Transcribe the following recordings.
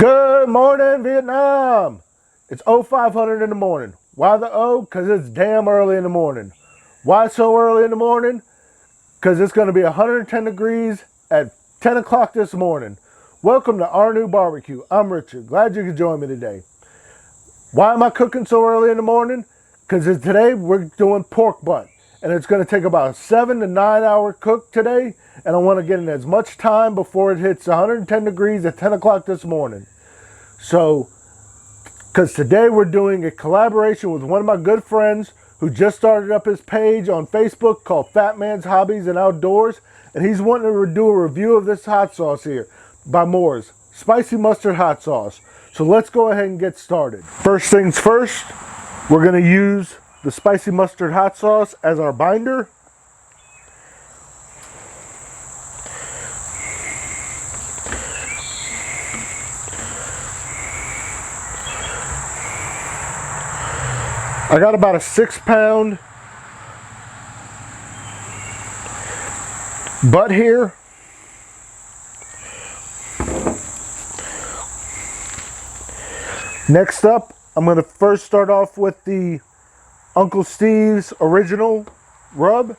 Good morning, Vietnam. It's 0500 in the morning. Why the O? Because it's damn early in the morning. Why so early in the morning? Because it's going to be 110 degrees at 10 o'clock this morning. Welcome to RNEWBBQ. I'm Richard. Glad you could join me today. Why am I cooking so early in the morning? Because today we're doing pork butt. And it's going to take about a 7 to 9 hour cook today. And I want to get in as much time before it hits 110 degrees at 10 o'clock this morning. So, because today we're doing a collaboration with one of my good friends who just started up his page on Facebook called Fat Man's Hobbies and Outdoors. And he's wanting to do a review of this hot sauce here by Moore's. Spicy mustard hot sauce. So let's go ahead and get started. First things first, we're going to use the spicy mustard hot sauce as our binder. I got about a 6-pound butt here. Next up, I'm going to first start off with the Uncle Steve's original rub.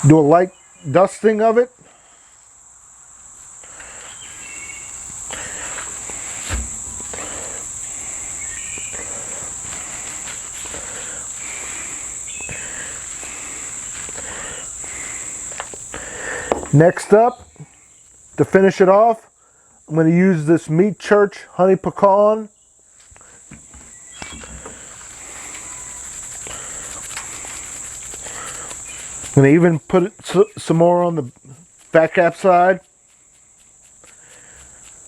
Do a light dusting of it. Next up, to finish it off, I'm going to use this Meat Church honey pecan. I'm going to even put some more on the fat cap side.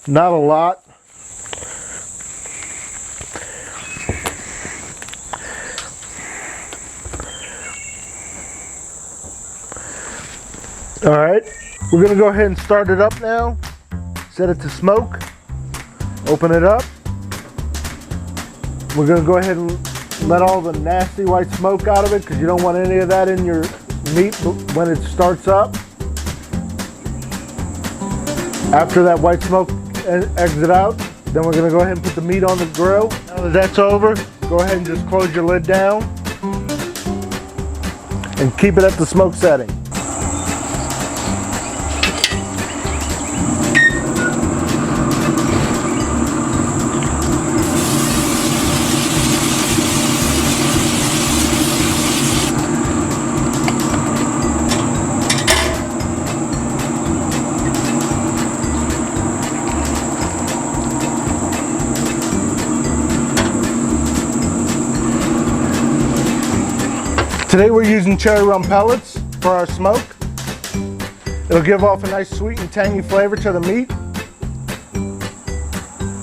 Not a lot. All right, we're going to go ahead and start it up now. Set it to smoke. Open it up. We're going to go ahead and let all the nasty white smoke out of it because you don't want any of that in your meat when it starts up. After that white smoke exits out, then we're going to go ahead and put the meat on the grill. Now that that's over, go ahead and just close your lid down and keep it at the smoke setting. Today we're using cherry rum pellets for our smoke. It'll give off a nice sweet and tangy flavor to the meat.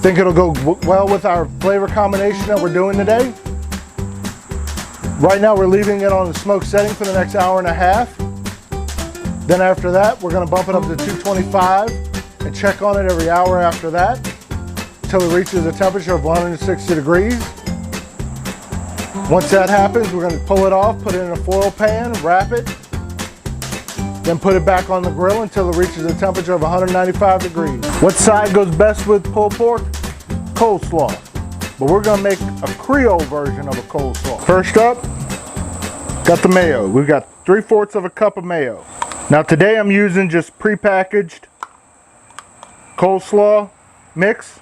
Think it'll go well with our flavor combination that we're doing today. Right now we're leaving it on the smoke setting for the next hour and a half. Then after that we're going to bump it up to 225 and check on it every hour after that until it reaches a temperature of 160 degrees. Once that happens, we're going to pull it off, put it in a foil pan, wrap it, then put it back on the grill until it reaches a temperature of 195 degrees. What side goes best with pulled pork? Coleslaw. But we're going to make a Creole version of a coleslaw. First up, got the mayo. We've got 3/4 of a cup of mayo. Now today I'm using just prepackaged coleslaw mix.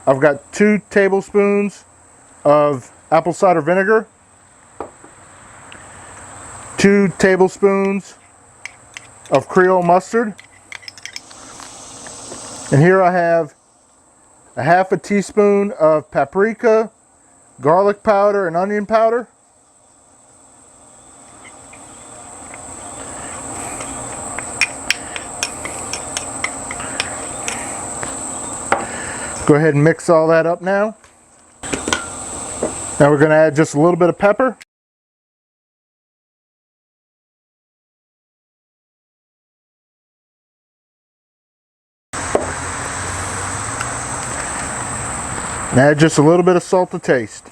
I've got 2 tablespoons of apple cider vinegar, 2 tablespoons of Creole mustard, and here I have a 1/2 teaspoon of paprika, garlic powder, and onion powder. Go ahead and mix all that up now. Now we're going to add just a little bit of pepper. And add just a little bit of salt to taste.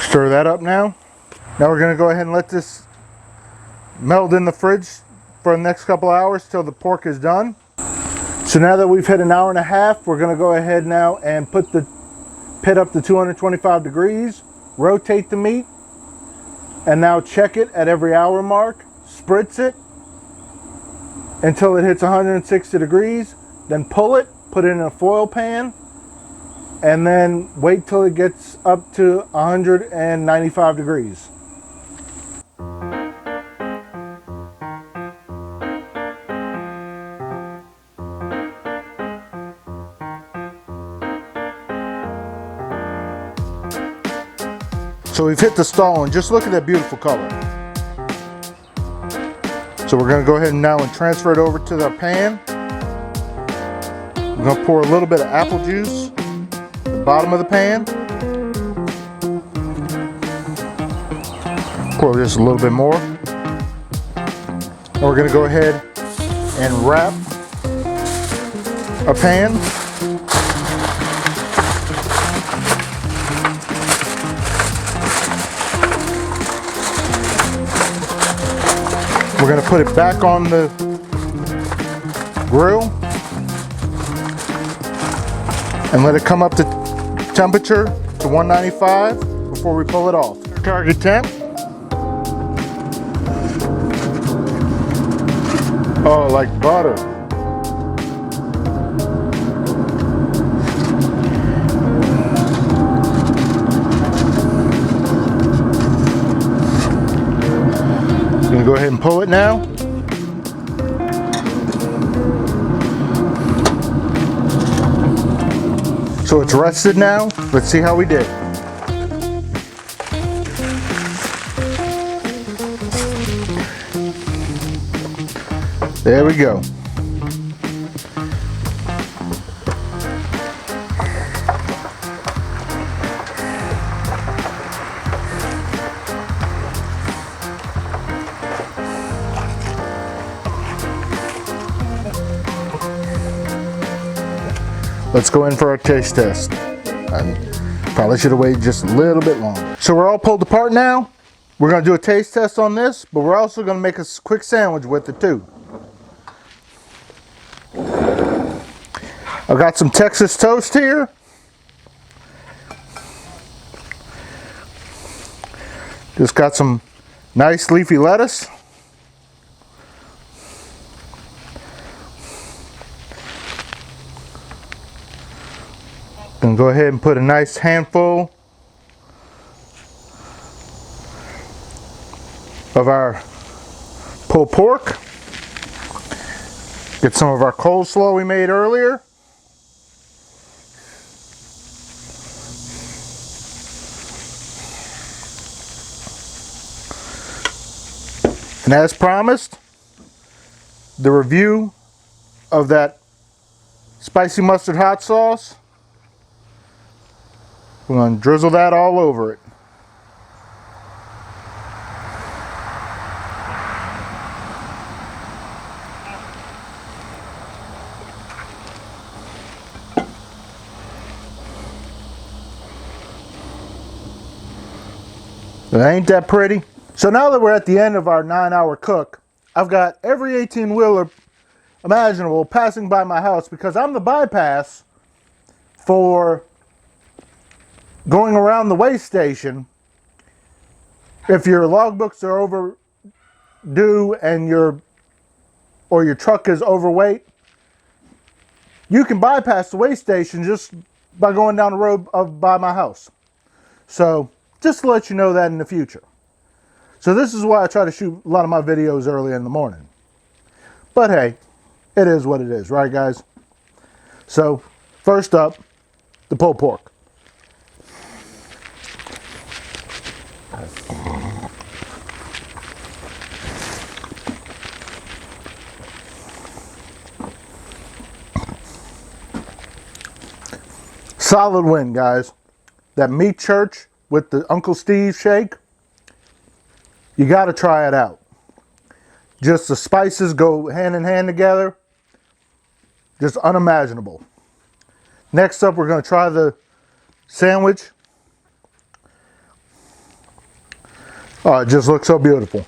Stir that up now. Now we're going to go ahead and let this meld in the fridge for the next couple hours till the pork is done. So now that we've hit an hour and a half, we're going to go ahead now and put the pit up to 225 degrees, rotate the meat, and now check it at every hour mark, spritz it until it hits 160 degrees, then pull it, put it in a foil pan, and then wait till it gets up to 195 degrees. So we've hit the stall, and just look at that beautiful color. So we're going to go ahead and now transfer it over to the pan. We're going to pour a little bit of apple juice at the bottom of the pan. Pour just a little bit more. And we're going to go ahead and wrap a pan. We're going to put it back on the grill and let it come up to temperature to 195 before we pull it off. Target temp. Oh, like butter. Gonna go ahead and pull it now. So it's rested now. Let's see how we did. There we go. Let's go in for our taste test. I probably should have waited just a little bit longer. So we're all pulled apart now. We're going to do a taste test on this, but we're also going to make a quick sandwich with it too. I've got some Texas toast here. Just got some nice leafy lettuce. Gonna go ahead and put a nice handful of our pulled pork. Get some of our coleslaw we made earlier. And as promised, the review of that spicy mustard hot sauce. We're going to drizzle that all over it. But ain't that pretty? So now that we're at the end of our 9-hour cook, I've got every 18-wheeler imaginable passing by my house because I'm the bypass for going around the weigh station. If your logbooks are overdue and your truck is overweight, you can bypass the weigh station just by going down the road by my house. So just to let you know that in the future. So this is why I try to shoot a lot of my videos early in the morning. But hey, it is what it is, right guys? So first up, the pulled pork. Solid win, guys. That meat church with the Uncle Steve shake, you got to try it out. Just the spices go hand in hand together. Just unimaginable. Next up, we're going to try the sandwich. Oh, it just looks so beautiful.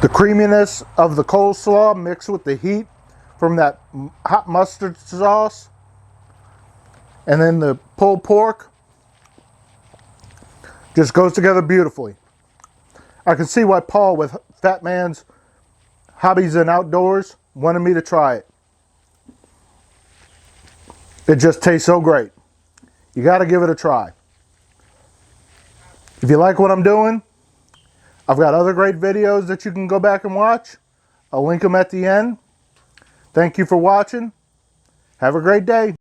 The creaminess of the coleslaw mixed with the heat from that hot mustard sauce, and then the pulled pork just goes together beautifully. I can see why Paul with Fat Man's Hobbies and Outdoors wanted me to try it. It just tastes so great. You got to give it a try. If you like what I'm doing, I've got other great videos that you can go back and watch. I'll link them at the end. Thank you for watching. Have a great day.